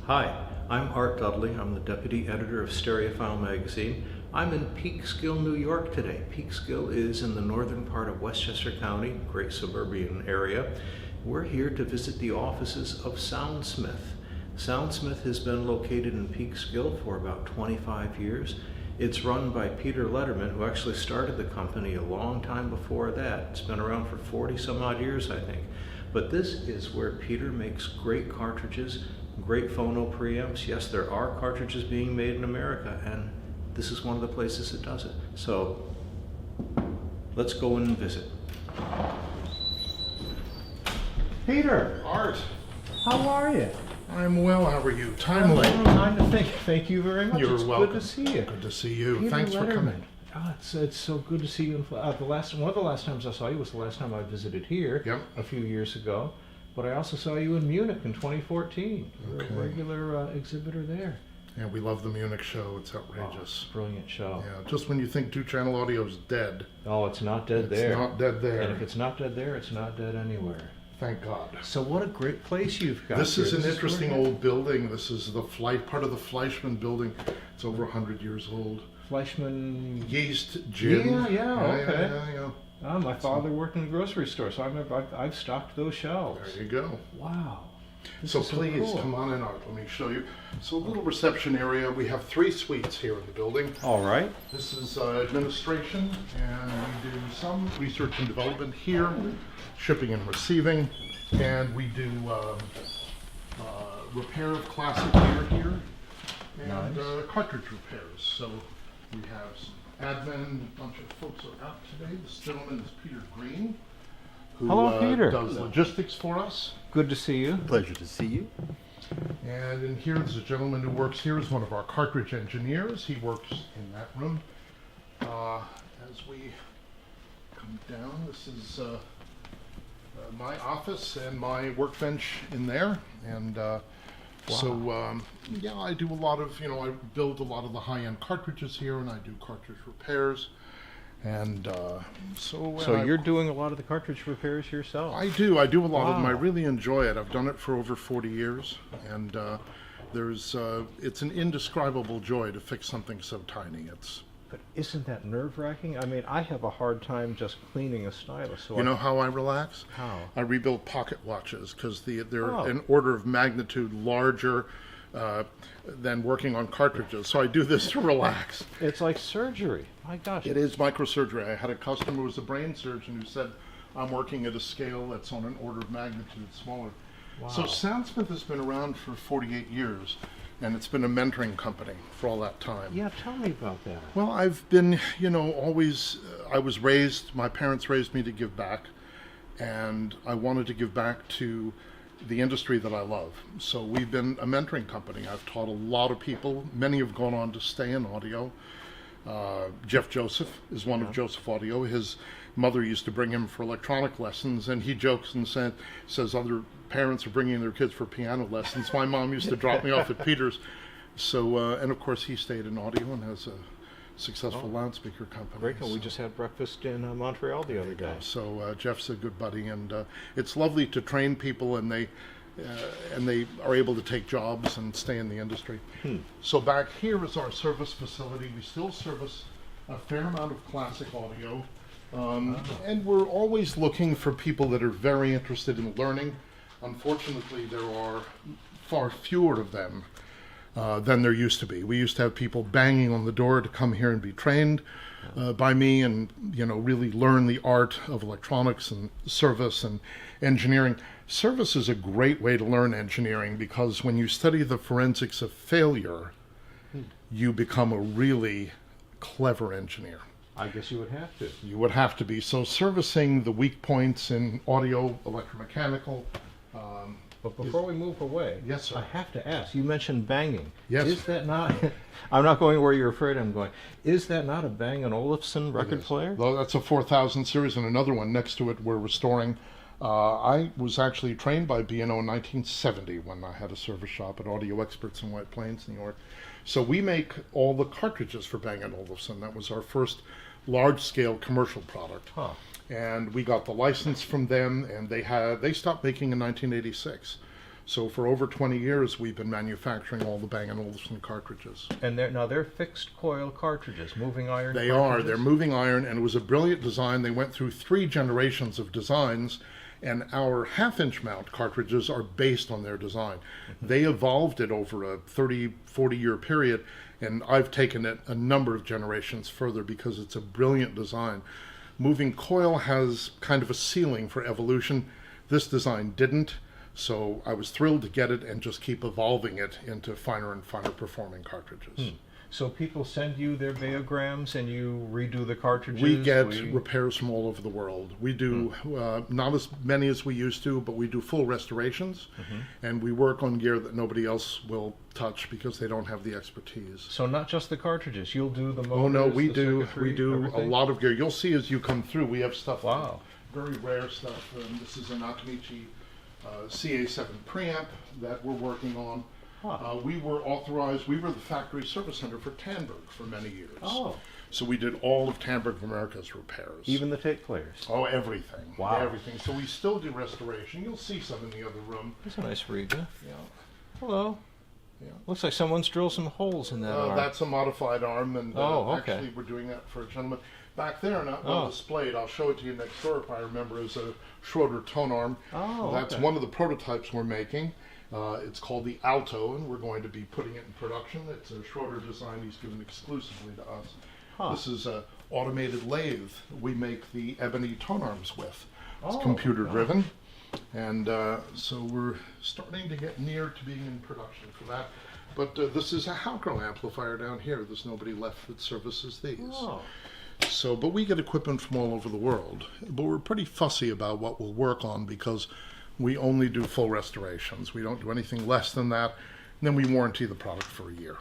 Hi, I'm Art Dudley. I'm the deputy editor of Stereophile magazine. I'm in Peekskill, New York today. Peekskill is in the northern part of Westchester County, great suburban area. We're here to visit the offices of Soundsmith. Soundsmith has been located in Peekskill for about 25 years. It's run by Peter Ledermann, who actually started the company a long time before that. It's been around for 40 some odd years, I think. But this is where Peter makes great cartridges, great phono preamps. Yes, there are cartridges being made in America, and this is one of the places that does it. So let's go in and visit. Peter! Art! How are you? I'm well, how are you? Timely. Thank you very much. You're welcome. Good to see you. Good to see you. Peter Thanks for coming. Oh, it's so good to see you. One of the last times I saw you was the last time I visited here a few years ago. But I also saw you in Munich in 2014. You're a regular exhibitor there. Yeah, we love the Munich show. It's outrageous. Oh, brilliant show. Yeah, just when you think two-channel audio is dead. Oh, it's not dead there. It's not dead there. And if it's not dead there, it's not dead anywhere. Thank God. So what a great place you've got. This is an interesting old building. This is the part of the Fleischmann building. It's over 100 years old. Fleischmann Yeast Gin. Okay. Yeah. Oh, my father worked in a grocery store, so I've stocked those shelves. There you go. Wow. So please, cool. come on in, Art. Let me show you. So a little reception area. We have 3 suites here in the building. All right. This is administration, and we do some research and development here, shipping and receiving, and we do repair of classic gear here, and cartridge repairs. So we have some admin. A bunch of folks are out today. This gentleman is Peter Green, who Peter. does logistics for us. Good to see you. Pleasure to see you. And in here is a gentleman who works here as one of our cartridge engineers. He works in that room. As we come down, this is my office and my workbench in there. And yeah, I do a lot of, I build a lot of the high-end cartridges here, and I do cartridge repairs. And so you're doing a lot of the cartridge repairs yourself? I do a lot of them. I really enjoy it. I've done it for over 40 years, and it's an indescribable joy to fix something so tiny. But isn't that nerve-wracking? I mean, I have a hard time just cleaning a stylus. So you know how I relax? How? I rebuild pocket watches because they're an order of magnitude larger than working on cartridges. So I do this to relax. It's like surgery. My gosh. It is microsurgery. I had a customer who was a brain surgeon who said, I'm working at a scale that's on an order of magnitude smaller. Wow. So Soundsmith has been around for 48 years, and it's been a mentoring company for all that time. Yeah, tell me about that. Well, I've been, always, my parents raised me to give back, and I wanted to give back to the industry that I love. So we've been a mentoring company. I've taught a lot of people. Many have gone on to stay in audio. Jeff Joseph is one of Joseph Audio. His mother used to bring him for electronic lessons, and he jokes and says other parents are bringing their kids for piano lessons. My mom used to drop me off at Peter's. So, and of course he stayed in audio and has a successful loudspeaker company. Great. We just had breakfast in Montreal the other day. So Jeff's a good buddy, and it's lovely to train people, and they are able to take jobs and stay in the industry. So back here is our service facility. We still service a fair amount of classic audio, and we're always looking for people that are very interested in learning. Unfortunately, there are far fewer of them than there used to be. We used to have people banging on the door to come here and be trained by me, and really learn the art of electronics and service and engineering. Service is a great way to learn engineering, because when you study the forensics of failure, you become a really clever engineer. I guess you would have to. You would have to be. So servicing the weak points in audio, electromechanical. But before we move away, yes, sir. I have to ask, you mentioned banging. Yes. Is that not, I'm not going where you're afraid I'm going, is that not a Bang & Olufsen record player? Well, that's a 4000 series, and another one next to it we're restoring. I was actually trained by B&O in 1970 when I had a service shop at Audio Experts in White Plains, New York. So we make all the cartridges for Bang & Olufsen. That was our first large-scale commercial product. And we got the license from them, and they stopped making in 1986. So for over 20 years, we've been manufacturing all the Bang & Olufsen cartridges. And they're fixed coil cartridges, moving iron They cartridges? are. They're moving iron, and it was a brilliant design. They went through 3 generations of designs, and our half-inch mount cartridges are based on their design. They evolved it over a 30, 40-year period, and I've taken it a number of generations further because it's a brilliant design. Moving coil has kind of a ceiling for evolution. This design didn't. So I was thrilled to get it and just keep evolving it into finer and finer performing cartridges. So people send you their Beograms and you redo the cartridges? We get repairs from all over the world. We do not as many as we used to, but we do full restorations, and we work on gear that nobody else will touch because they don't have the expertise. So not just the cartridges, you'll do the motors? Oh no, we the do circuitry, a lot of gear. You'll see as you come through, we have stuff, wow, very rare stuff. This is an Akamichi CA7 preamp that we're working on. We were authorized, we were the factory service center for Tandberg for many years. Oh. So we did all of Tandberg America's repairs. Even the tape players? Oh, everything. Wow. Everything. So we still do restoration. You'll see some in the other room. That's a nice Riga. Yeah. Hello. Yeah. Looks like someone's drilled some holes in that arm. That's a modified arm, and okay. actually we're doing that for a gentleman. Back there, not well displayed, I'll show it to you next door if I remember, is a Schroeder tone arm. Oh, That's one of the prototypes we're making. It's called the Alto, and we're going to be putting it in production. It's a Schroeder design he's given exclusively to us. This is an automated lathe we make the ebony tone arms with. It's computer driven, and so we're starting to get near to being in production for that. But this is a Halcro amplifier down here. There's nobody left that services these. So, but we get equipment from all over the world. But we're pretty fussy about what we'll work on because we only do full restorations. We don't do anything less than that. And then we warranty the product for a year.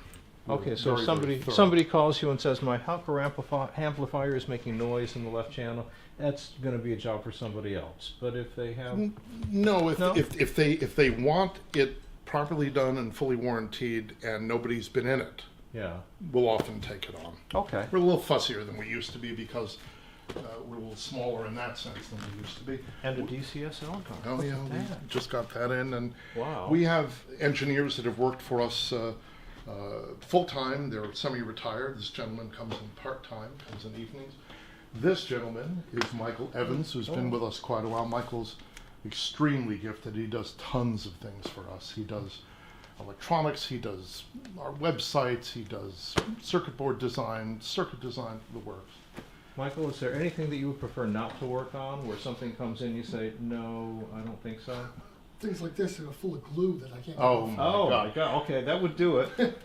Okay, so somebody calls you and says, my Halcro amplifier is making noise in the left channel. That's going to be a job for somebody else. But if they have... No, if they want it properly done and fully warranted and nobody's been in it, we'll often take it on. Okay. We're a little fussier than we used to be because we're a little smaller in that sense than we used to be. And a DCSL card. Oh yeah, we just got that in, and wow. We have engineers that have worked for us full-time. They're semi-retired. This gentleman comes in part-time, comes in evenings. This gentleman is Michael Evans, who's been with us quite a while. Michael's extremely gifted. He does tons of things for us. He does electronics, he does our websites, he does circuit board design, the works. Michael, is there anything that you would prefer not to work on, where something comes in, you say, no, I don't think so? Things like this that are full of glue that I can't. Oh my God. Okay, that would do it.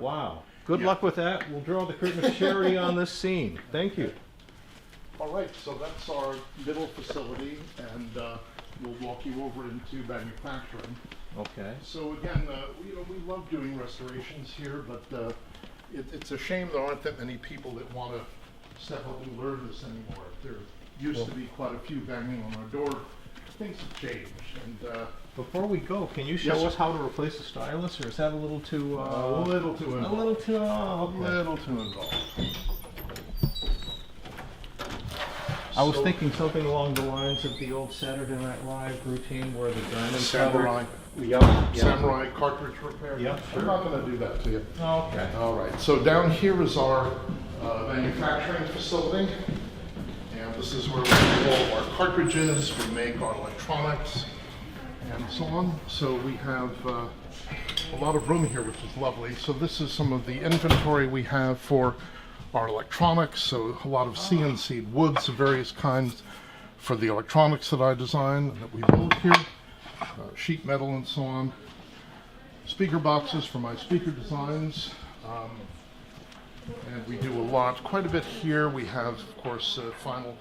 Wow. Good luck with that. We'll draw the curtain of charity on this scene. Thank you. All right, so that's our middle facility, and we'll walk you over into manufacturing. Okay. So again, we love doing restorations here, but it's a shame there aren't that many people that want to step up and learn this anymore. There used to be quite a few banging on our door. Things have changed. And before we go, can you show us how to replace the stylus, or is that a little too a little too involved? A little too okay. A little too involved. I was thinking something along the lines of the old Saturday Night Live routine where the diamond Samurai. Samurai cartridge repair. Yep, sure. I'm not going to do that to you. Okay. All right. So down here is our manufacturing facility, and this is where we do all of our cartridges. We make our electronics and so on. So we have a lot of room here, which is lovely. So this is some of the inventory we have for our electronics. So a lot of CNC woods of various kinds for the electronics that I design and that we build here. Sheet metal and so on. Speaker boxes for my speaker designs. And we do quite a bit here. We have, of course, final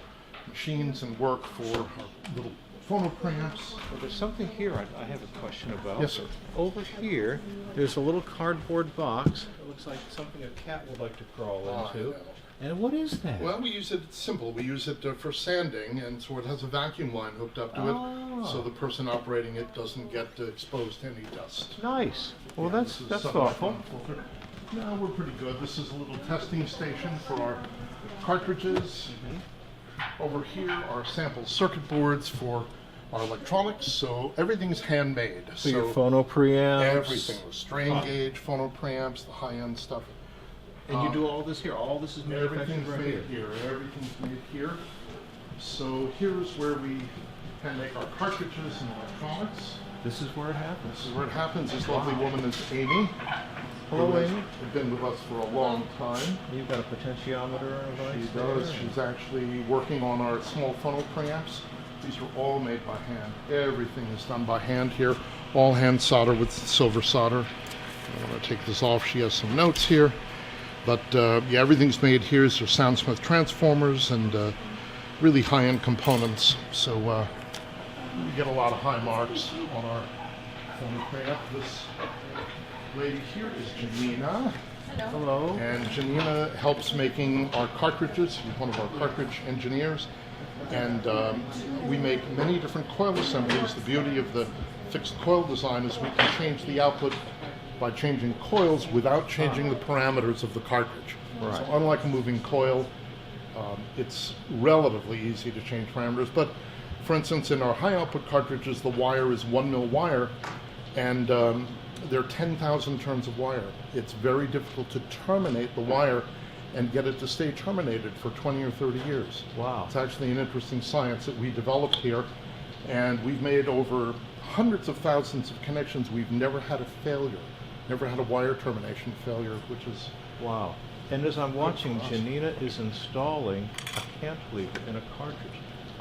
machines and work for our little phono preamps. Well, there's something here I have a question about. Yes, sir. Over here, there's a little cardboard box. It looks like something a cat would like to crawl into. And what is that? Well, we use it, it's simple. We use it for sanding, and so it has a vacuum line hooked up to it, so the person operating it doesn't get exposed to any dust. Nice. Well, that's thoughtful. No, we're pretty good. This is a little testing station for our cartridges. Over here are sample circuit boards for our electronics, so everything's handmade. So your phono preamps. Everything, the strain gauge, phono preamps, the high-end stuff. And you do all this here? All this is manufactured Everything's right made here? here. Everything's made here. So here's where we can make our cartridges and electronics. This is where it happens. This is where it happens. This lovely woman is Amy. Hello, who has Amy. been with us for a long time. You've got a potentiometer device. She does. She's actually working on our small phono preamps. These are all made by hand. Everything is done by hand here. All hand solder with silver solder. I want to take this off. She has some notes here. But yeah, everything's made here. These are Soundsmith transformers and really high-end components. So we get a lot of high marks on our phono preamp. This lady here is Janina. Hello. And Janina helps making our cartridges. She's one of our cartridge engineers. And we make many different coil assemblies. The beauty of the fixed coil design is we can change the output by changing coils without changing the parameters of the cartridge. Right. So unlike a moving coil, it's relatively easy to change parameters. But for instance, in our high output cartridges, the wire is 1 mil wire, and there are 10,000 turns of wire. It's very difficult to terminate the wire and get it to stay terminated for 20 or 30 years. Wow. It's actually an interesting science that we developed here, and we've made over hundreds of thousands of connections. We've never had a failure, never had a wire termination failure, which is Wow. And as I'm watching, Janina is installing a cantilever in a cartridge.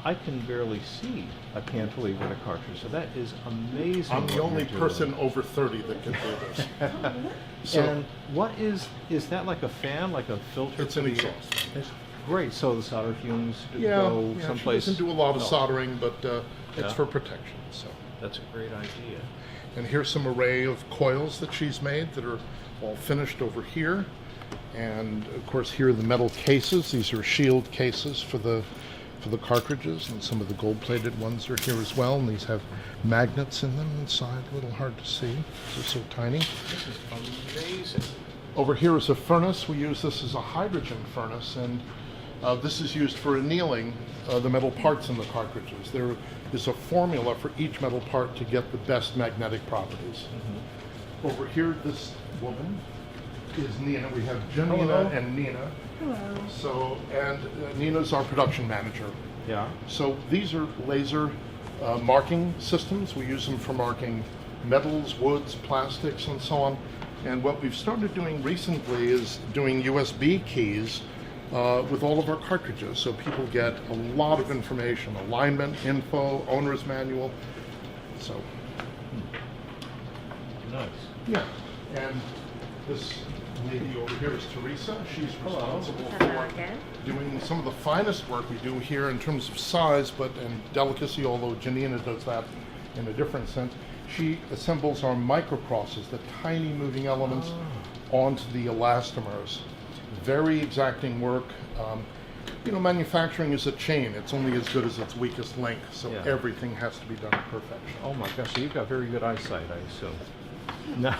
I can barely see a cantilever in a cartridge, so that is amazing. I'm the what only you're doing. person over 30 that can do this. So And what is that like a fan, like a filter? it's for an the- exhaust. It's great. So the solder fumes Yeah, go she someplace. doesn't do a lot of No. soldering, but it's Yeah. for protection. So, That's a great idea. and here's some array of coils that she's made that are all finished over here. And of course, here are the metal cases. These are shield cases for the cartridges, and some of the gold-plated ones are here as well. And these have magnets in them inside. A little hard to see. They're so tiny. This is amazing. Over here is a furnace. We use this as a hydrogen furnace, and this is used for annealing the metal parts in the cartridges. There is a formula for each metal part to get the best magnetic properties. Over here, this woman is Nina. We have Janina Hello. and Nina. Hello. So, and Nina's our production manager. Yeah. So these are laser marking systems. We use them for marking metals, woods, plastics, and so on. And what we've started doing recently is doing USB keys with all of our cartridges. So people get a lot of information, alignment, info, owner's manual. So, Nice. yeah. And this lady over here is Teresa. She's responsible for doing some of the finest work we do here in terms of size, and delicacy, although Janina does that in a different sense. She assembles our microcrosses, the tiny moving elements, onto the elastomers. Very exacting work. Manufacturing is a chain. It's only as good as its weakest link, so Yeah. everything has to be done to perfection. Oh my gosh, so you've got very good eyesight, I assume. No.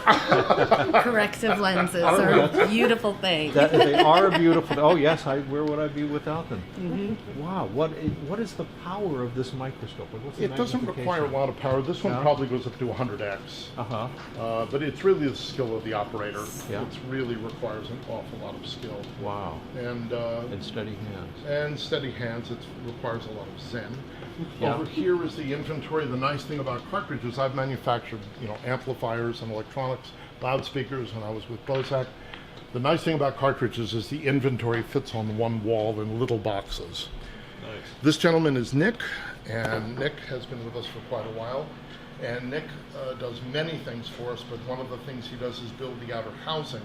Corrective lenses are a beautiful thing. They are beautiful. Oh yes, where would I be without them? Wow, what is the power of this microscope? What's the It doesn't require a lot of power. This one No? probably goes up to 100x. But it's really the skill of the operator. Yeah. It really requires an awful lot of skill. Wow. And Steady hands. and steady hands. It requires a lot of zen. Yeah. Over here is the inventory. The nice thing about cartridges, I've manufactured, amplifiers and electronics, loudspeakers when I was with Bozak. The nice thing about cartridges is the inventory fits on one wall in little boxes. Nice. This gentleman is Nick, and Nick has been with us for quite a while. And Nick does many things for us, but one of the things he does is build the outer housing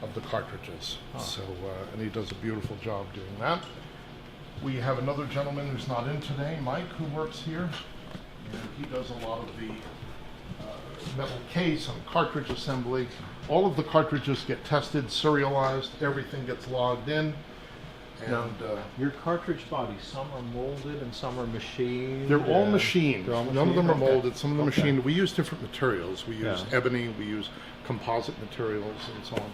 of the cartridges. So, and he does a beautiful job doing that. We have another gentleman who's not in today, Mike, who works here. And he does a lot of the metal case and cartridge assembly. All of the cartridges get tested, serialized, everything gets logged in. And Your cartridge bodies, some are molded and some are machined. they're all machined. They're all None of them are machined? Okay. molded, some of them Okay. machined. We use different materials. We use Yeah. ebony, we use composite materials and so on.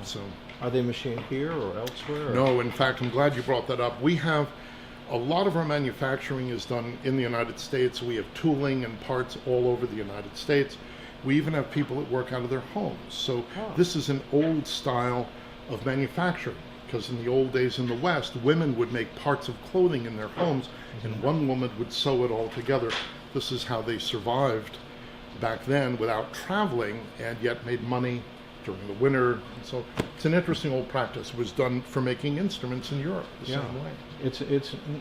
So, Are they machined here or elsewhere? or- no, in fact, I'm glad you brought that up. We have A lot of our manufacturing is done in the United States. We have tooling and parts all over the United States. We even have people that work out of their homes. So this is an old style of manufacturing, because in the old days in the West, women would make parts of clothing in their homes, and one woman would sew it all together. This is how they survived back then without traveling, and yet made money during the winter. So it's an interesting old practice. It was done for making instruments in Europe the same way. It's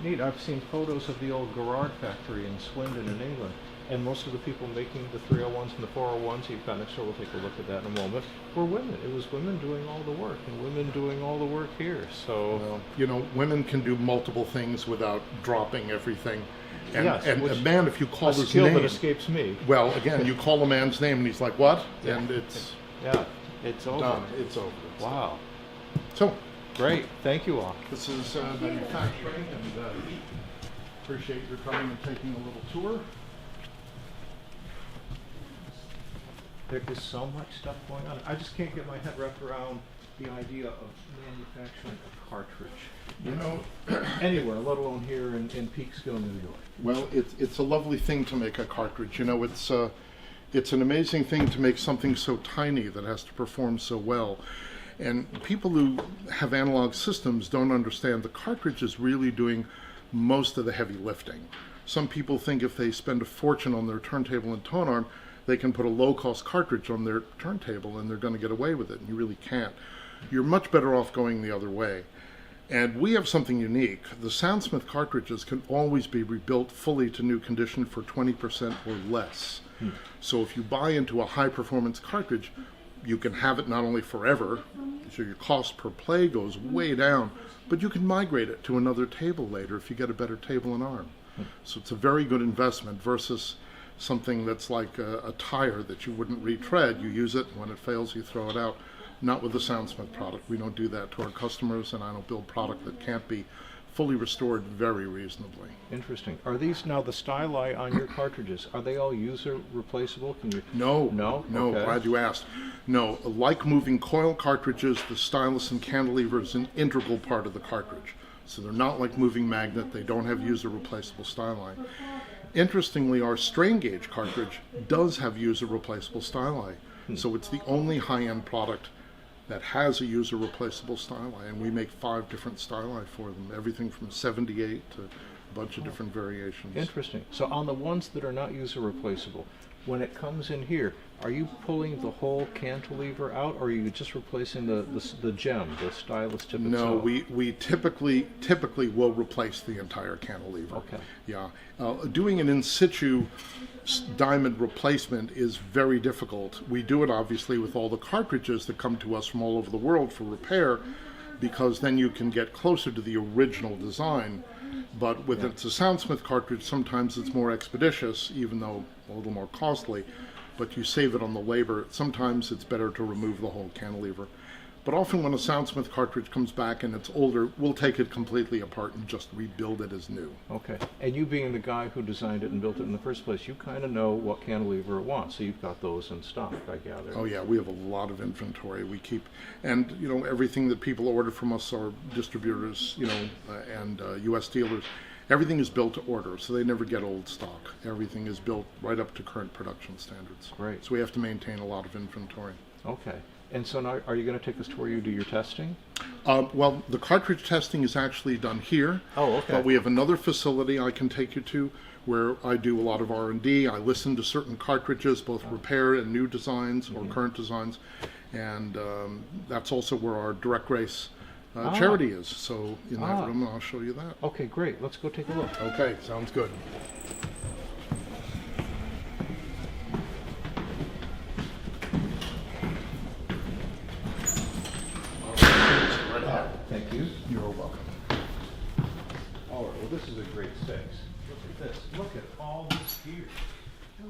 neat. I've seen photos of the old Garrard factory in Swindon in England, and most of the people making the 301s and the 401s, you've got next door, we'll take a look at that in a moment, were women. It was women doing all the work, and women doing all the work here. So, well, you know, women can do multiple things without dropping everything. And, yes, and a man, if you call his skill name, that escapes me. well, again, you call a man's name, and he's like, "What?" And it's it's over. done. It's over. Wow. So, Great. Thank you all. this is manufacturing, and appreciate your coming and taking a little tour. There is so much stuff going on. I just can't get my head wrapped around the idea of manufacturing a cartridge. You know, Anywhere, let alone here in Peekskill, New York. well, it's a lovely thing to make a cartridge. You know, it's an amazing thing to make something so tiny that has to perform so well. And people who have analog systems don't understand the cartridge is really doing most of the heavy lifting. Some people think if they spend a fortune on their turntable and tone arm, they can put a low-cost cartridge on their turntable and they're going to get away with it, and you really can't. You're much better off going the other way. And we have something unique. The Soundsmith cartridges can always be rebuilt fully to new condition for 20% or less. So if you buy into a high-performance cartridge, you can have it not only forever, so your cost per play goes way down, but you can migrate it to another table later if you get a better table and arm. So it's a very good investment versus something that's like a tire that you wouldn't retread. You use it, when it fails, you throw it out. Not with the Soundsmith product. We don't do that to our customers, and I don't build product that can't be fully restored very reasonably. Interesting. Are these now the styli on your cartridges? Are they all user replaceable? Can you? No. No? No, Okay. glad you asked. No, like moving coil cartridges, the stylus and cantilever is an integral part of the cartridge. So they're not like moving magnet. They don't have user replaceable styli. Interestingly, our strain gauge cartridge does have user replaceable styli. So it's the only high-end product that has a user replaceable styli, and we make 5 different styli for them, everything from 78 to a bunch of different variations. Interesting. So on the ones that are not user replaceable, when it comes in here, are you pulling the whole cantilever out, or are you just replacing the gem, the stylus tip No, itself? we typically will replace the entire cantilever. Okay. Yeah, doing an in situ diamond replacement is very difficult. We do it obviously with all the cartridges that come to us from all over the world for repair, because then you can get closer to the original design. But with it's a Soundsmith cartridge, sometimes it's more expeditious, even though a little more costly, but you save it on the labor. Sometimes it's better to remove the whole cantilever. But often when a Soundsmith cartridge comes back and it's older, we'll take it completely apart and just rebuild it as new. Okay. And you being the guy who designed it and built it in the first place, you kind of know what cantilever it wants, so you've got those in stock, I gather. Oh yeah, we have a lot of inventory. We keep, and you know, everything that people order from us, our distributors, you know, and U.S. dealers, everything is built to order, so they never get old stock. Everything is built right up to current production standards. Great. So we have to maintain a lot of inventory. Okay. And so now, are you going to take us to where you do your testing? Well, the cartridge testing is actually done here. Oh, okay. But we have another facility I can take you to where I do a lot of R&D. I listen to certain cartridges, both repair and new designs or current designs. And that's also where our DirectGrace charity is. So in that room, I'll show you that. Okay, great. Let's go take a look. Okay, sounds good. Thank you. You're welcome. All right, well, this is a great space. Look at this. Look at all this gear.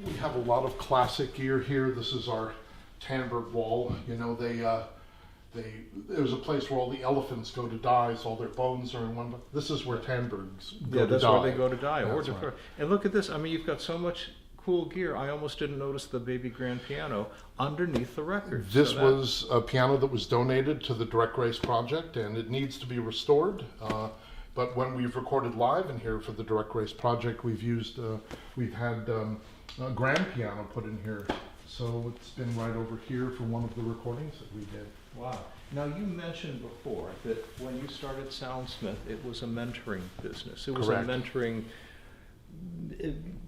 We have a lot of classic gear here. This is our Tandberg wall. You know, there's a place where all the elephants go to die, so all their bones are in one. This is where Tandbergs go to die. That's where they go to die. That's right. And look at this. I mean, you've got so much cool gear. I almost didn't notice the baby grand piano underneath the record. This was a piano that was donated to the DirectGrace project, and it needs to be restored. But when we've recorded live in here for the DirectGrace project, we've had a grand piano put in here. So it's been right over here for one of the recordings that we did. Wow. Now, you mentioned before that when you started Soundsmith, it was a mentoring business. It was Correct. a mentoring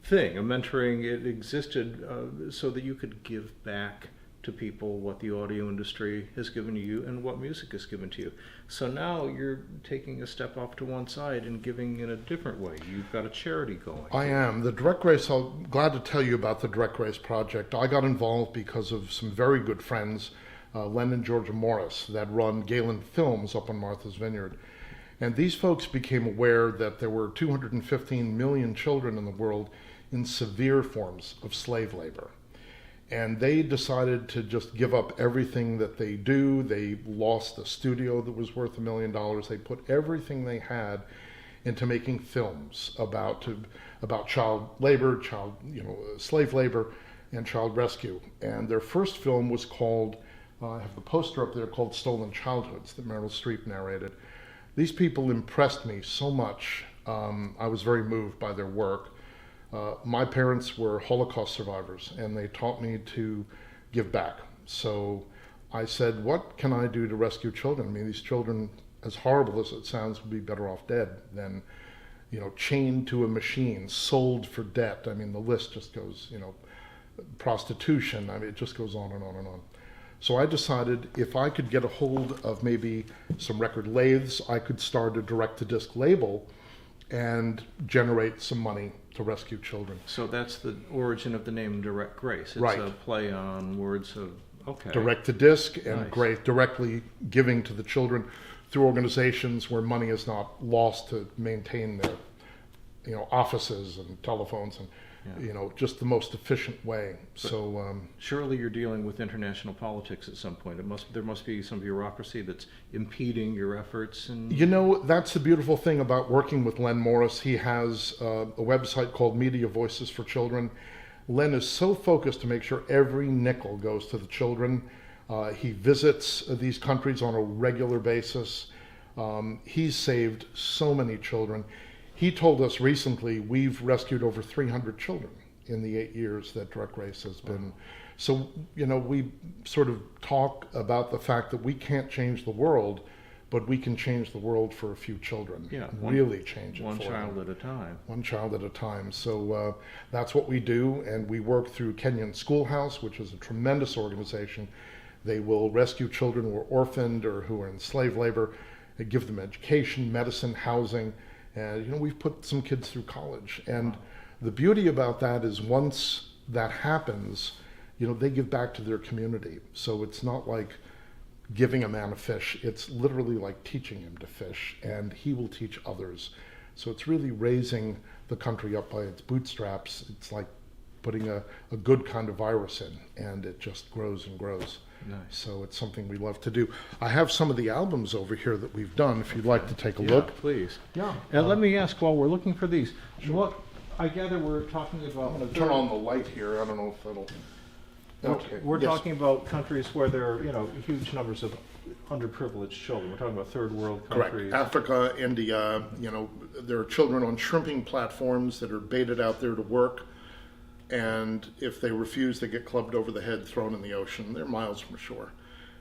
thing. It existed so that you could give back to people what the audio industry has given you and what music has given to you. So now you're taking a step off to one side and giving in a different way. You've got a charity going. I am. The DirectGrace, I'm glad to tell you about the DirectGrace project. I got involved because of some very good friends, Len and Georgia Morris, that run Galen Films up on Martha's Vineyard. And these folks became aware that there were 215 million children in the world in severe forms of slave labor. And they decided to just give up everything that they do. They lost a studio that was worth $1 million. They put everything they had into making films about child labor, slave labor, and child rescue. And their first film was called, I have the poster up there, called Stolen Childhoods, that Meryl Streep narrated. These people impressed me so much. I was very moved by their work. My parents were Holocaust survivors, and they taught me to give back. So I said, what can I do to rescue children? I mean, these children, as horrible as it sounds, would be better off dead than, chained to a machine, sold for debt. I mean, the list just goes, prostitution. I mean, it just goes on and on and on. So I decided if I could get a hold of maybe some record lathes, I could start a direct-to-disc label and generate some money to rescue children. So that's the origin of the name DirectGrace. It's Right. a play on words of, okay. Direct to disc and Nice. great directly giving to the children through organizations where money is not lost to maintain their offices and telephones and just the most efficient way. So Surely you're dealing with international politics at some point. There must be some bureaucracy that's impeding your efforts. And that's the beautiful thing about working with Len Morris. He has a website called Media Voices for Children. Len is so focused to make sure every nickel goes to the children. He visits these countries on a regular basis. He's saved so many children. He told us recently we've rescued over 300 children in the 8 years that DirectGrace has been. So, we sort of talk about the fact that we can't change the world, but we can change the world for a few children. Yeah, really change it one for child them. at a time. One child at a time. So that's what we do, and we work through Kenyan Schoolhouse, which is a tremendous organization. They will rescue children who are orphaned or who are in slave labor. They give them education, medicine, housing. And we've put some kids through college, and the beauty about that is once that happens, they give back to their community. So it's not like giving a man a fish; it's literally like teaching him to fish, and he will teach others. So it's really raising the country up by its bootstraps. It's like putting a good kind of virus in, and it just grows and grows. Nice. So it's something we love to do. I have some of the albums over here that we've done, if you'd like to take a look. Please. Yeah. And let me ask, while we're looking for these, what I gather we're talking about. I'm going to turn on the light here. I don't know if it'll. Okay. We're Yes. talking about countries where there are, huge numbers of underprivileged children. We're talking about third world countries. Correct. Africa, India. There are children on shrimping platforms that are baited out there to work, and if they refuse, they get clubbed over the head, thrown in the ocean. They're miles from shore.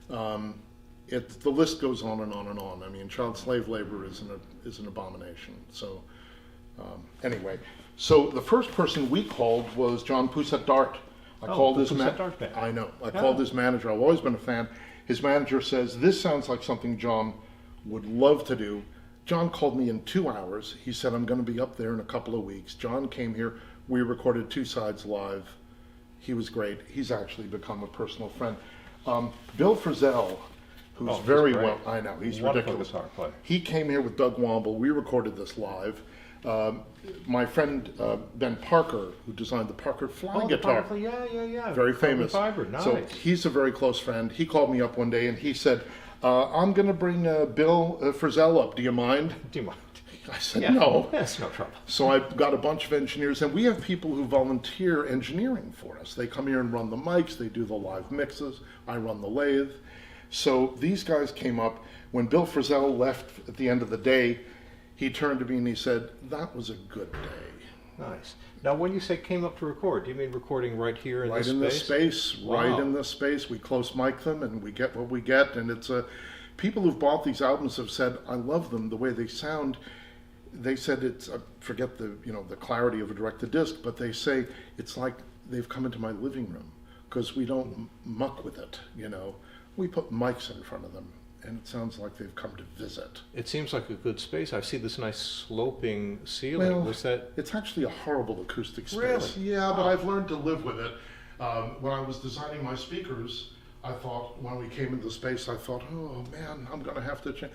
The list goes on and on and on. I mean, child slave labor is an abomination. So anyway, so the first person we called was John Poussette Dart. I called his Poussette Dart band. I know. I called his manager. I've always been a fan. His manager says, this sounds like something John would love to do. John called me in 2 hours. He said, I'm going to be up there in a couple of weeks. John came here. We recorded 2 sides live. He was great. He's actually become a personal friend. Bill Frisell, who's very great. well, I know, he's Wonderful ridiculous. guitar player. He came here with Doug Womble. We recorded this live. My friend Ben Parker, who designed the Parker Fly guitar. Yeah. Very Carbon famous. Fiber, nice. So he's a very close friend. He called me up one day and he said, I'm going to bring Bill Frisell up. Do you mind? Do you mind? I said, no. That's no trouble. So I've got a bunch of engineers, and we have people who volunteer engineering for us. They come here and run the mics. They do the live mixes. I run the lathe. So these guys came up. When Bill Frisell left at the end of the day, he turned to me and he said, "That was a good day." Nice. Now, when you say came up to record, do you mean recording right here in Right this in space? this space, Wow. right in this space. We close mic them and we get what we get. And it's people who've bought these albums have said, "I love them, the way they sound." They said it's, I forget the clarity of a direct-to-disc, but they say it's like they've come into my living room because we don't muck with it, We put mics in front of them and it sounds like they've come to visit. It seems like a good space. I see this nice sloping ceiling. Well, Was that? it's actually a horrible acoustic space. Really? Yeah, but I've learned to live with it. When I was designing my speakers, I thought, when we came into the space, I thought, oh man, I'm going to have to change.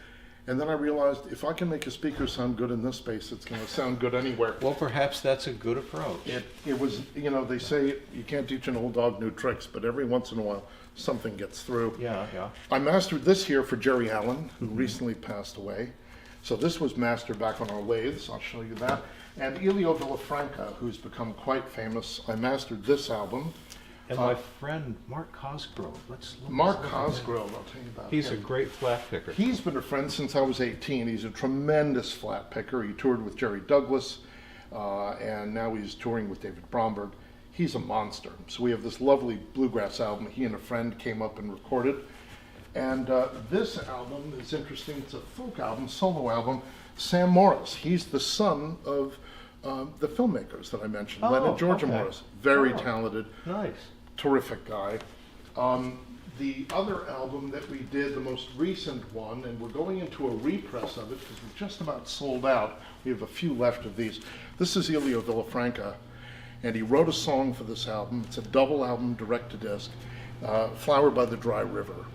And then I realized if I can make a speaker sound good in this space, it's going to sound good anywhere. Well, perhaps that's a good approach. It was, they say you can't teach an old dog new tricks, but every once in a while something gets through. Yeah. I mastered this here for Jerry Allen, who recently passed away. So this was mastered back on our lathes. I'll show you that. And Elio Villafranca, who's become quite famous. I mastered this album. And my friend Mark Cosgrove. Mark Cosgrove, I'll tell you about him. He's a great flat picker. He's been a friend since I was 18. He's a tremendous flat picker. He toured with Jerry Douglas, and now he's touring with David Bromberg. He's a monster. So we have this lovely bluegrass album he and a friend came up and recorded. And this album is interesting. It's a folk album, solo album. Sam Morris, he's the son of the filmmakers that I mentioned, Len and Georgia Morris. Very talented. Nice. Terrific guy. The other album that we did, the most recent one, and we're going into a repress of it because we're just about sold out. We have a few left of these. This is Elio Villafranca, and he wrote a song for this album. It's a double album, direct-to-disc, Flower by the Dry River.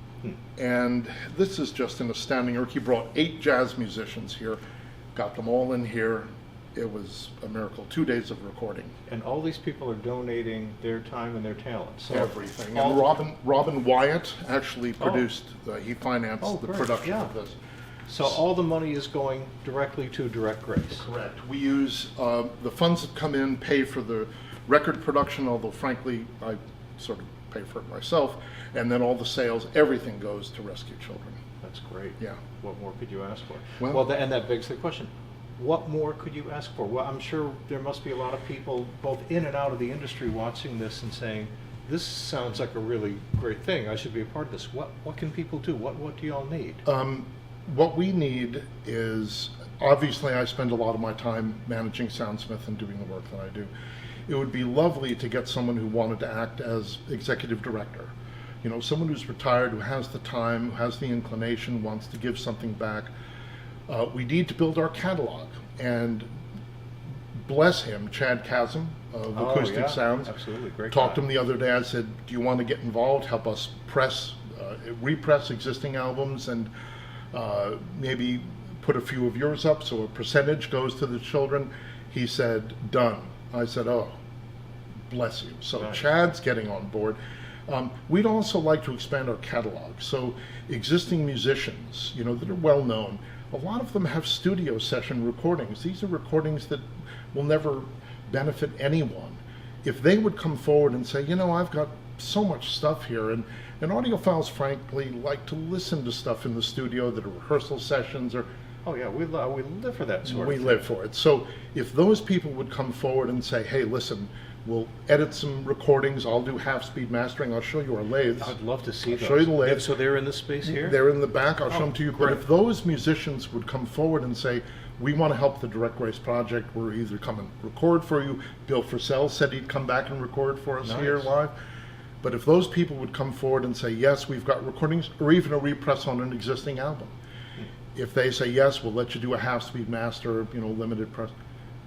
And this is just an astounding work. He brought 8 jazz musicians here, got them all in here. It was a miracle. 2 days of recording. And all these people are donating their time and their talent. So Everything. And Robin Wyatt actually produced, he financed the great. production of this. So all the money is going directly to DirectGrace. Correct. We use the funds that come in, pay for the record production, although frankly, I sort of pay for it myself. And then all the sales, everything goes to rescue children. That's great. Yeah. What more could you ask for? Well, And that begs the question. What more could you ask for? Well, I'm sure there must be a lot of people both in and out of the industry watching this and saying, this sounds like a really great thing. I should be a part of this. What can people do? What do y'all need? What we need is, obviously I spend a lot of my time managing Soundsmith and doing the work that I do. It would be lovely to get someone who wanted to act as executive director. Someone who's retired, who has the time, who has the inclination, wants to give something back. We need to build our catalog, and bless him, Chad Chasm of Acoustic Sounds. Absolutely, great. Talked to him the other day. I said, "Do you want to get involved? Help us repress existing albums, and maybe put a few of yours up so a percentage goes to the children." He said, "Done." I said, "Oh, bless you." So nice. Chad's getting on board. We'd also like to expand our catalog. So existing musicians, that are well known. A lot of them have studio session recordings. These are recordings that will never benefit anyone. If they would come forward and say, I've got so much stuff here, and audiophiles, frankly, like to listen to stuff in the studio that are rehearsal sessions or... Oh yeah, we live for that sort of thing. We live for it. So if those people would come forward and say, hey, listen, we'll edit some recordings, I'll do half-speed mastering, I'll show you our lathes. I'd love to see those. Show you the lathes. So they're in this space here? They're in the back, I'll show them to you. Great. But if those musicians would come forward and say, we want to help the DirectGrace project, we'll either come and record for you. Bill Frisell said he'd come back and record for us here live. But if those people would come forward and say, yes, we've got recordings, or even a repress on an existing album. If they say, yes, we'll let you do a half-speed master, limited press.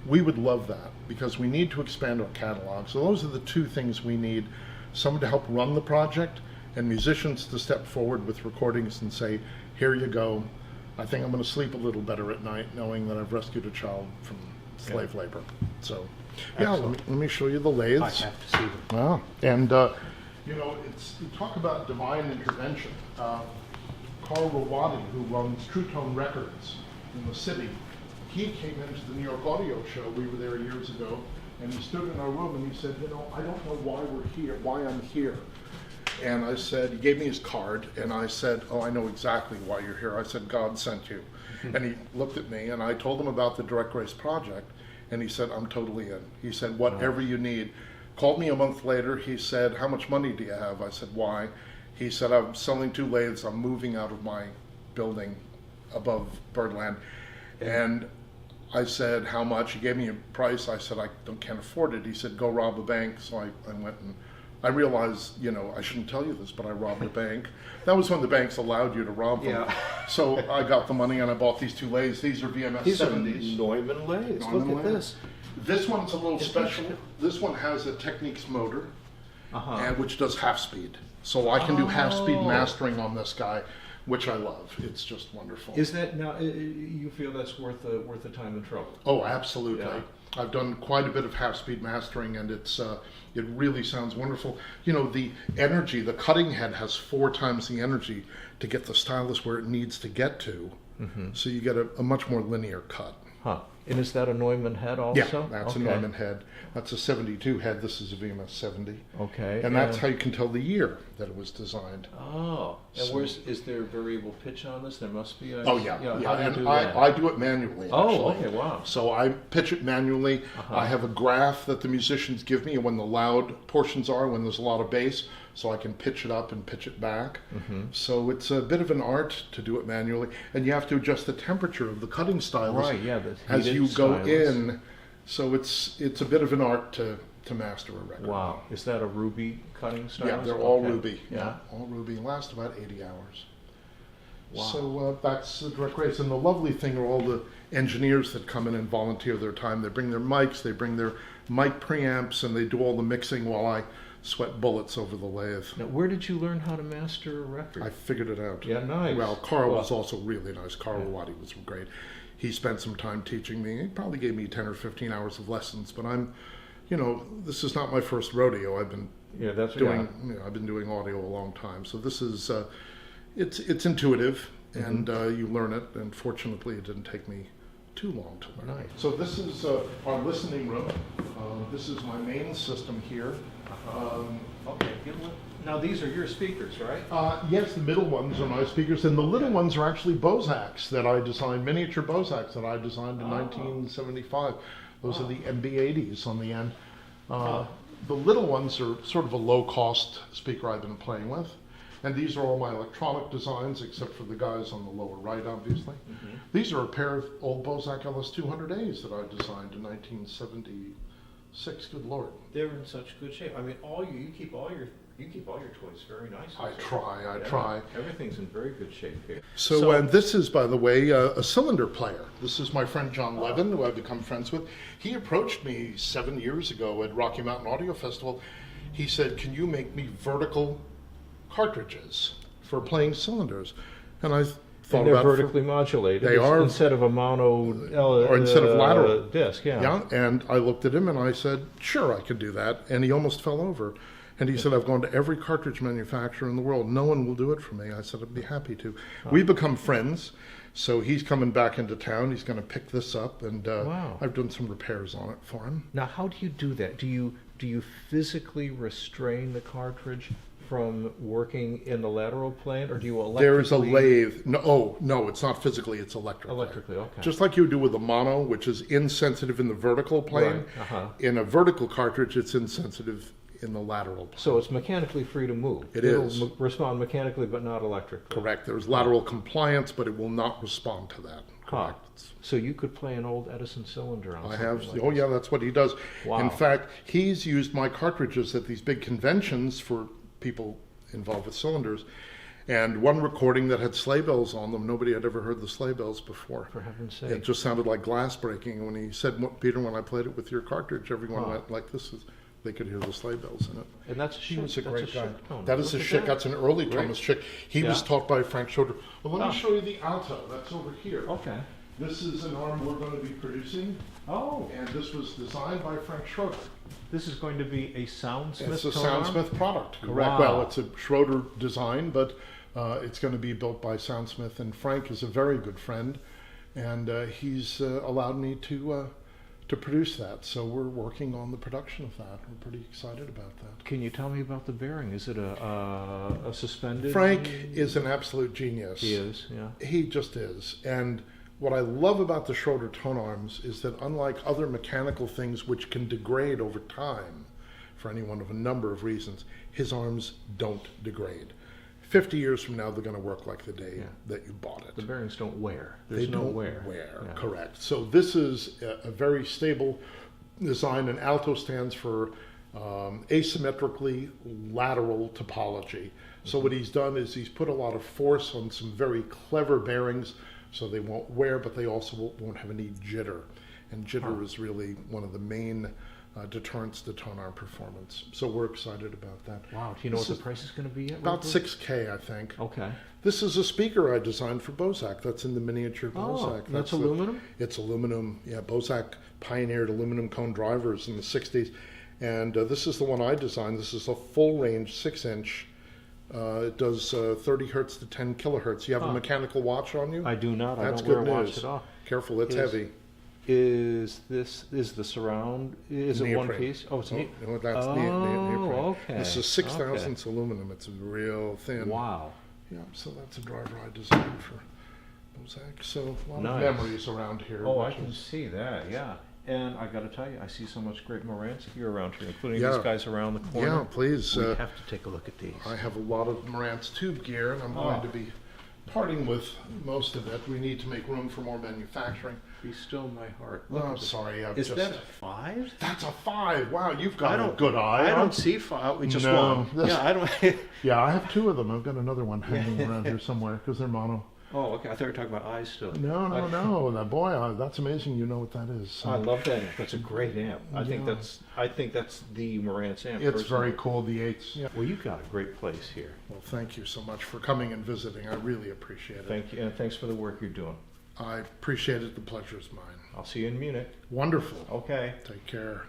We would love that because we need to expand our catalog. So those are the 2 things we need. Someone to help run the project and musicians to step forward with recordings and say, here you go. I think I'm going to sleep a little better at night knowing that I've rescued a child from slave labor. So, let me show you the lathes. I have to see them. Wow. And, you talk about divine intervention. Carl Rawadi, who runs True Tone Records in the city, he came into the New York Audio Show. We were there years ago, and he stood in our room and he said, I don't know why we're here, why I'm here. And I said, he gave me his card, and I said, oh, I know exactly why you're here. I said, God sent you. And he looked at me, and I told him about the DirectGrace project, and he said, I'm totally in. He said, whatever you need. Called me a month later. He said, how much money do you have? I said, why? He said, I'm selling 2 lathes. I'm moving out of my building above Birdland. And I said, how much? He gave me a price. I said, can't afford it. He said, go rob a bank. So I went and I realized, you know, I shouldn't tell you this, but I robbed a bank. That was when the banks allowed you to rob them. Yeah. So I got the money and I bought these 2 lathes. These are VMS These 70s. are Neumann lathes. Neumann Look at lathes. this. This one's a little special. This one has a Techniques motor, and which does half speed. So I can do half speed mastering on this guy, which I love. It's just wonderful. Is that now? You feel that's worth the time and trouble? Oh, absolutely. Yeah. I've done quite a bit of half speed mastering, and it really sounds wonderful. You know, the energy, the cutting head has 4 times the energy to get the stylus where it needs to get to. So you get a much more linear cut. Huh. And is that a Neumann head also? Yeah, that's a Neumann head. That's a 72 head. This is a VMS 70. Okay. And that's how you can tell the year that it was designed. Oh. And So- is there variable pitch on this? There must be. Oh, yeah. How do you And do that? I do it manually, actually. Oh, okay, wow. So I pitch it manually. I have a graph that the musicians give me, and when the loud portions are, when there's a lot of bass, so I can pitch it up and pitch it back. So it's a bit of an art to do it manually, and you have to adjust the temperature of the cutting stylus Right, yeah, the as heated you go stylus. in. So it's a bit of an art to master a record. Wow. Is that a ruby cutting stylus? Yeah, they're all Okay. ruby. Yeah. All ruby. Last about 80 hours. Wow. So that's the DirectGrace. And the lovely thing are all the engineers that come in and volunteer their time. They bring their mics, they bring their mic preamps, and they do all the mixing while I sweat bullets over the lathe. Now, where did you learn how to master a record? I figured it out. Yeah, nice. Well, Carl Well- was also really nice. Carl Waddy was great. He spent some time teaching me. He probably gave me 10 or 15 hours of lessons, but this is not my first rodeo. I've been Yeah, that's doing, I've been doing audio a long time. So this is, it's intuitive, and you learn it. And fortunately, it didn't take me too long to learn. Nice. So this is our listening room. This is my main system here. Okay. Now these are your speakers, right? Yes, the middle ones are my speakers, and the little ones are actually Bozaks that I designed, miniature Bozaks that I designed in 1975. Those are the MB80s on the end. The little ones are sort of a low-cost speaker I've been playing with. And these are all my electronic designs, except for the guys on the lower right, obviously. These are a pair of old Bozak LS200As that I designed in 1976. Good Lord. They're in such good shape. I mean, you keep all your toys very nicely. I Yeah, try. Everything's in very good shape here. So and this is, by the way, a cylinder player. This is my friend John Levin, who I've become friends with. He approached me 7 years ago at Rocky Mountain Audio Festival. He said, can you make me vertical cartridges for playing cylinders? And I thought And they're about vertically modulated. They are. Instead of a mono Or instead of lateral. disc. Yeah. Yeah, and I looked at him and I said, sure, I could do that. And he almost fell over. And he said, I've gone to every cartridge manufacturer in the world. No one will do it for me. I said, I'd be happy to. We've become friends. So he's coming back into town. He's going to pick this up. And Wow. I've done some repairs on it for him. Now, how do you do that? Do you physically restrain the cartridge from working in the lateral plane, or do you electrically? There is a lathe. No, it's not physically. It's electrically. Electrically, okay. Just like you do with a mono, which is insensitive in the vertical plane. Right, In a vertical cartridge, it's insensitive in the lateral plane. So it's mechanically free to move. It'll is. Respond mechanically, but not electrically. Correct. There's lateral compliance, but it will not respond to that. Huh. Correct. So you could play an old Edison cylinder on I something have. like Oh this. yeah, that's what he does. Wow. In fact, he's used my cartridges at these big conventions for people involved with cylinders. And one recording that had sleigh bells on them, nobody had ever heard the sleigh bells before. For heaven's sake. It just sounded like glass breaking. And when he said, Peter, when I played it with your cartridge, everyone Huh. went like this. They could hear the sleigh bells in it. And that's He was a that's great guy. Schick tone. That is a Look at Schick. that. That's an early Great. Thomas Schick. He was Yeah. taught by Frank Schroeder. Well, let Ah. me show you the alto. That's over here. Okay. This is an arm we're going to be producing, Oh, and this was designed by Frank Schroeder. this is going to be a Soundsmith. It's a tone arm? Soundsmith product, correct? Wow. Well, it's a Schroeder design, but it's going to be built by Soundsmith, and Frank is a very good friend, and he's allowed me to to produce that. So we're working on the production of that. We're pretty excited about that. Can you tell me about the bearing? Is it a suspended? Frank is an absolute genius. He is, yeah. He just is. And what I love about the Schroeder tone arms is that unlike other mechanical things which can degrade over time for any one of a number of reasons, his arms don't degrade. 50 years from now, they're going to work like the day that you bought it. The bearings don't wear. There's They no don't wear. wear, correct. So this is a very stable design, and Alto stands for asymmetrically lateral topology. So what he's done is he's put a lot of force on some very clever bearings so they won't wear, but they also won't have any jitter. And jitter is really one of the main deterrents to tone arm performance. So we're excited about that. Wow. Do you know what the price is going to be yet? About $6K, I think. Okay. This is a speaker I designed for Bozak. That's in the miniature Bozak. Oh, that's aluminum? It's aluminum. Yeah, Bozak pioneered aluminum cone drivers in the 60s. And this is the one I designed. This is a full range 6-inch. It does 30 hertz to 10 kilohertz. You have a mechanical watch on you? I do not. That's I don't wear good a watch news. at all. Careful, it's heavy. Is the surround, is it one Neoprene. piece? Oh, it's Oh, neat. no, that's Oh, neoprene. okay. This is 6 thousandths aluminum. It's real thin. Wow. Yeah, so that's a driver I designed for Bozak. So a lot of memories around here. Oh, I which can is- see that, yeah. And I got to tell you, I see so much great Marantz gear around here, including Yeah. these guys around the corner. Yeah, please. We have to take a look at these. I have a lot of Marantz tube gear, and I'm going to be parting with most of it. We need to make room for more manufacturing. Be still my heart. Oh, I'm sorry. Is that a 5? That's a 5. Wow, you've got I a don't- good eye. I don't see 5. Just No, one. this- Yeah, I don't. Yeah, I have 2 of them. I've got another one hanging around here somewhere because they're mono. Oh, okay. I thought you were talking about eyes still. No. That boy, that's amazing. You know what that is. I love that amp. That's a great amp. I think Yeah. that's the Marantz amp. It's personally. very cool. The 8s. Yeah. Well, you've got a great place here. Well, thank you so much for coming and visiting. I really appreciate it. Thank you, and thanks for the work you're doing. I appreciate it. The pleasure's mine. I'll see you in Munich. Wonderful. Okay. Take care.